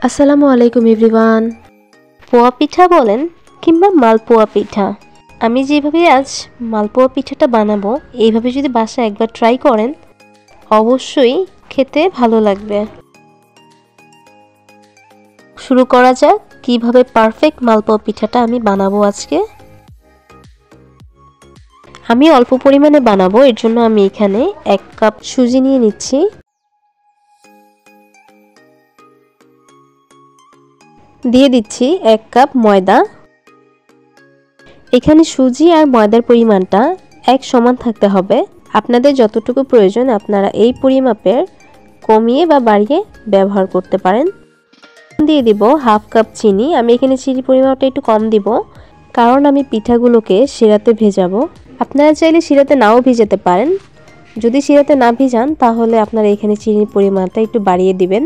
আসসালামু আলাইকুম এভরিওয়ান। পোয়া পিঠা বলেন কিংবা মালপোয়া পিঠা, আমি যেভাবে আজ মালপোয়া পিঠাটা বানাবো এইভাবে যদি বাসায় একবার ট্রাই করেন অবশ্যই খেতে ভালো লাগবে। শুরু করা যাক কিভাবে পারফেক্ট মালপোয়া পিঠাটা আমি বানাবো আজকে। আমি অল্প পরিমাণে বানাবো, এর জন্য আমি এখানে 1 কাপ সুজি নিয়ে নিচ্ছি। দিয়ে দিচ্ছি 1 কাপ ময়দা। এখানে সুজি আর ময়দার পরিমাণটা এক সমান থাকতে হবে। আপনাদের যতটুকু প্রয়োজন আপনারা এই পরিমাপের কমিয়ে বা বাড়িয়ে ব্যবহার করতে পারেন। দিয়ে দিব 1/2 কাপ চিনি। আমি এখানে চিনির পরিমাণটা একটু কম দিব, কারণ আমি পিঠাগুলোকে শিরাতে ভেজাবো। আপনারা চাইলে শিরাতে নাও ভিজাতে পারেন। যদি শিরাতে না ভিজান তাহলে আপনারা এখানে চিনির পরিমাণটা একটু বাড়িয়ে দিবেন।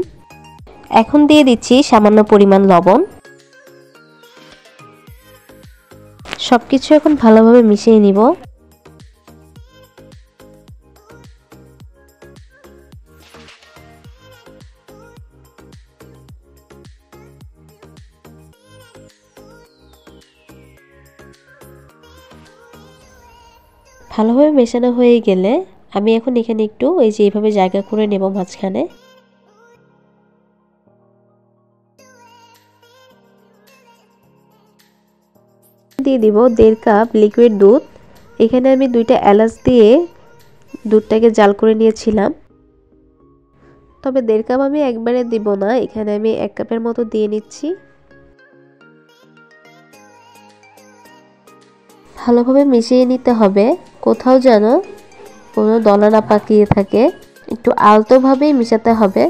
এখন দিয়ে দিচ্ছি সামান্য পরিমাণ লবণ। সবকিছু এখন ভালোভাবে মিশিয়ে নিব। ভালোভাবে মেশানো হয়ে গেলে আমি এখন এখানে একটু এই যে এইভাবে জায়গা করে নেব মাঝখানে। দিয়ে দিব 1.5 কাপ লিকুইড দুধ। এখানে আমি 2টা এলাচ দিয়ে দুধটাকে জাল করে নিয়েছিলাম, তবে 1.5 কাপ আমি একবারে দিব না, এখানে আমি 1 কাপের মতো দিয়ে নিচ্ছি। ভালোভাবে মিশিয়ে নিতে হবে, কোথাও যেন কোনো দলা না পাকিয়ে থাকে। একটু আলতোভাবেই মিশাতে হবে।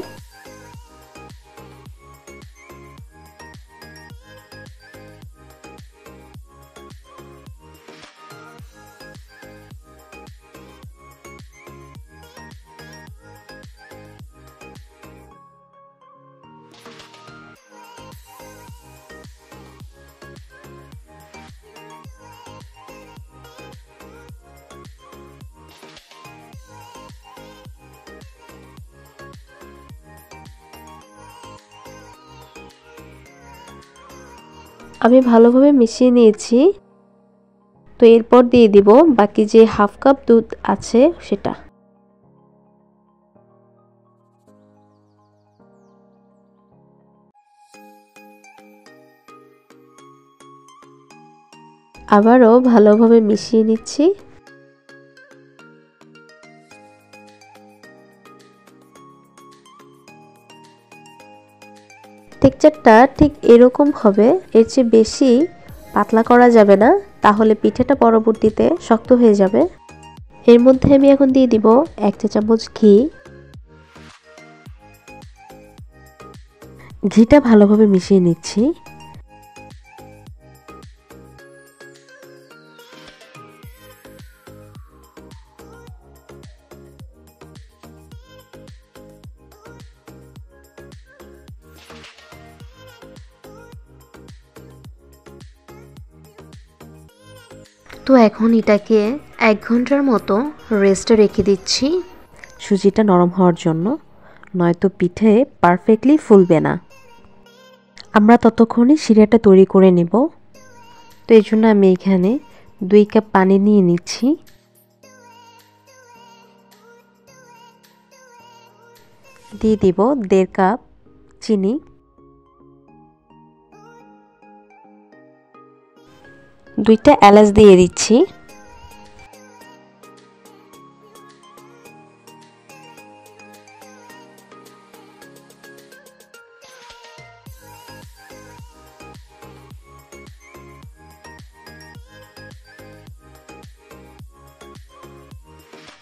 আমি ভালোভাবে মিশিয়ে নিয়েছি। তো এরপর দিয়ে দিব বাকি যে 1/2 কাপ দুধ আছে সেটা। আবারও ভালোভাবে মিশিয়ে নিচ্ছি। টেক্সচারটা ঠিক এরকম হবে, এর চেয়ে বেশি পাতলা করা যাবে না, তাহলে পিঠাটা পরবর্তীতে শক্ত হয়ে যাবে। এর মধ্যে আমি এখন দিয়ে দিব 1 চা চামচ ঘি। ঘিটা ভালোভাবে মিশিয়ে নিচ্ছি। তো এখন এটাকে 1 ঘন্টার মতো রেস্টে রেখে দিচ্ছি সুজিটা নরম হওয়ার জন্য, নয়তো পিঠে পারফেক্টলি ফুলবে না। আমরা ততক্ষণে শিরাটা তৈরি করে নেব। তো এই জন্য আমি এখানে 2 কাপ পানি নিয়ে নিচ্ছি। দিয়ে দিব 1.5 কাপ চিনি। দুইটা এলাচ দিয়ে দিচ্ছি।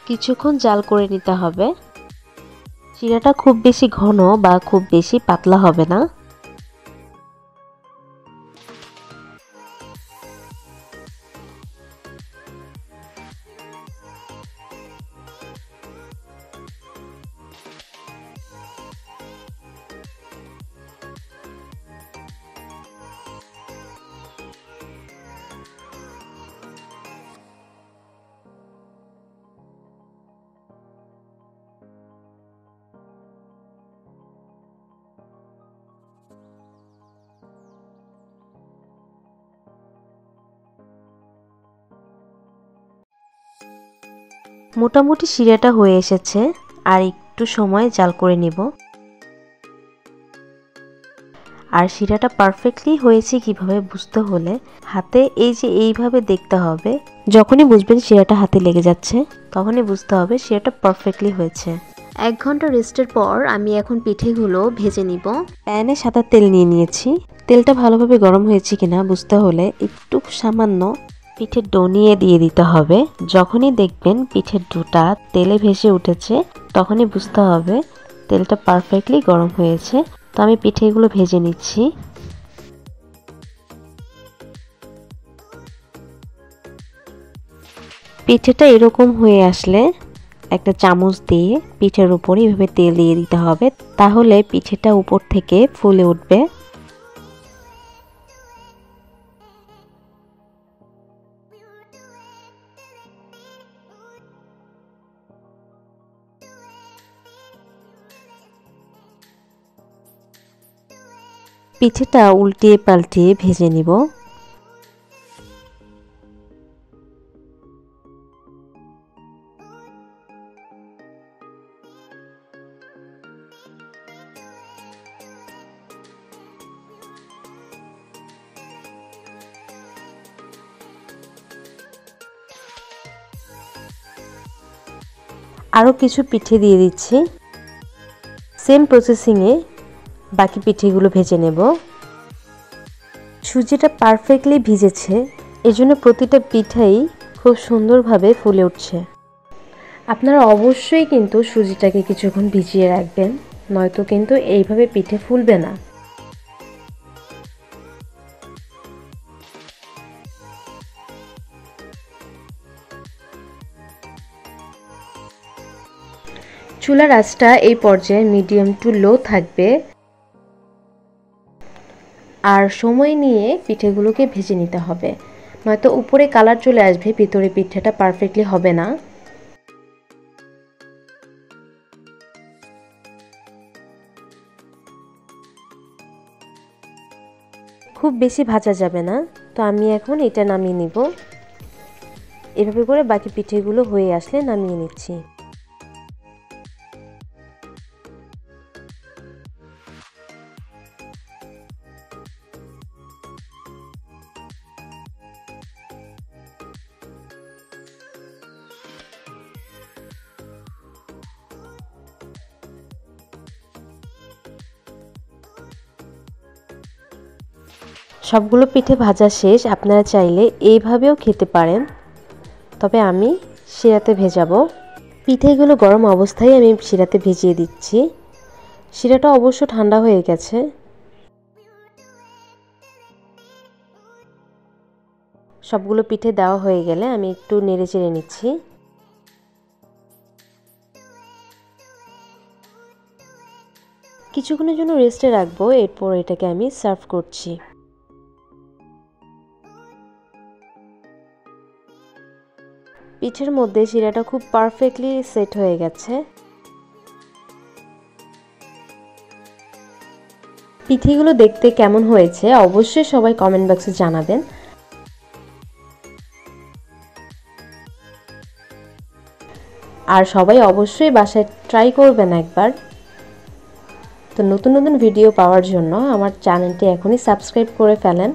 কিছুক্ষণ জাল করে নিতে হবে। চিড়াটা খুব বেশি ঘন বা খুব বেশি পাতলা হবে না। মোটামুটি শিরাটা হয়ে এসেছে, আর একটু সময় জাল করে নিব। আর শিরাটা পারফেক্টলি হয়েছে কিভাবে বুঝতে হলে হাতে এইভাবে দেখতে হবে। যখনই বুঝবেন শিরাটা হাতে লেগে যাচ্ছে তখনই বুঝতে হবে শিরাটা পারফেক্টলি হয়েছে। 1 ঘন্টা রেস্টের পর আমি এখন পিঠেগুলো ভেজে নিব। প্যানে সাদা তেল নিয়ে নিয়েছি। তেলটা ভালোভাবে গরম হয়েছে কিনা বুঝতে হলে একটু সামান্য পিঠের ডো নিয়ে দিয়ে দিতে হবে। যখনই দেখবেন পিঠের ডোটা তেলে ভেসে উঠেছে তখনই বুঝতে হবে তেলটা পারফেক্টলি গরম হয়েছে। তো আমি পিঠেগুলো ভেজে নিচ্ছি। পিঠেটা এরকম হয়ে আসলে একটা চামচ দিয়ে পিঠের উপরে এভাবে তেল দিয়ে দিতে হবে, তাহলে পিঠেটা উপর থেকে ফুলে উঠবে। পিঠেটা উল্টিয়ে পাল্টিয়ে ভেজে নিব। আরও কিছু পিঠে দিয়ে দিচ্ছি। সেম প্রসেসিংয়ে বাকি পিঠেগুলো ভেজে নেব। সুজিটা পারফেক্টলি ভিজেছে, এজন্য প্রতিটা পিঠাই খুব সুন্দরভাবে ফুলে উঠছে। আপনারা অবশ্যই কিন্তু সুজিটাকে কিছুক্ষণ ভিজিয়ে রাখবেন, নয়তো কিন্তু এইভাবে পিঠে ফুলবে না। চুলার আঁচটা এই পর্যায়ে মিডিয়াম টু লো থাকবে, আর সময় নিয়ে পিঠেগুলোকে ভেজে নিতে হবে, নয়তো উপরে কালার চলে আসবে, ভিতরে পিঠাটা পারফেক্টলি হবে না। খুব বেশি ভাজা যাবে না। তো আমি এখন এটা নামিয়ে নিব। এভাবে করে বাকি পিঠেগুলো হয়ে আসলে নামিয়ে নিচ্ছি। সবগুলো পিঠে ভাজা শেষ। আপনারা চাইলে এইভাবেও খেতে পারেন, তবে আমি শিরাতে ভেজাবো। পিঠেগুলো গরম অবস্থায় আমি শিরাতে ভিজিয়ে দিচ্ছি। শিরাটা অবশ্য ঠান্ডা হয়ে গেছে। সবগুলো পিঠে দেওয়া হয়ে গেলে আমি একটু নেড়ে চেড়ে নিচ্ছি। কিছুক্ষণের জন্য রেস্টে রাখবো, এরপর এটাকে আমি সার্ভ করছি। পিঠের মধ্যে শিরাটা খুব পারফেক্টলি সেট হয়ে গেছে। পিঠেগুলো দেখতে কেমন হয়েছে অবশ্যই সবাই কমেন্ট বক্সে জানাবেন। আর সবাই অবশ্যই বাসায় ট্রাই করবেন একবার। তো নতুন নতুন ভিডিও পাওয়ার জন্য আমার চ্যানেলটি এখনই সাবস্ক্রাইব করে ফেলেন।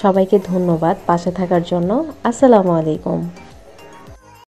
সবাইকে ধন্যবাদ পাশে থাকার জন্য। আসসালামু আলাইকুম।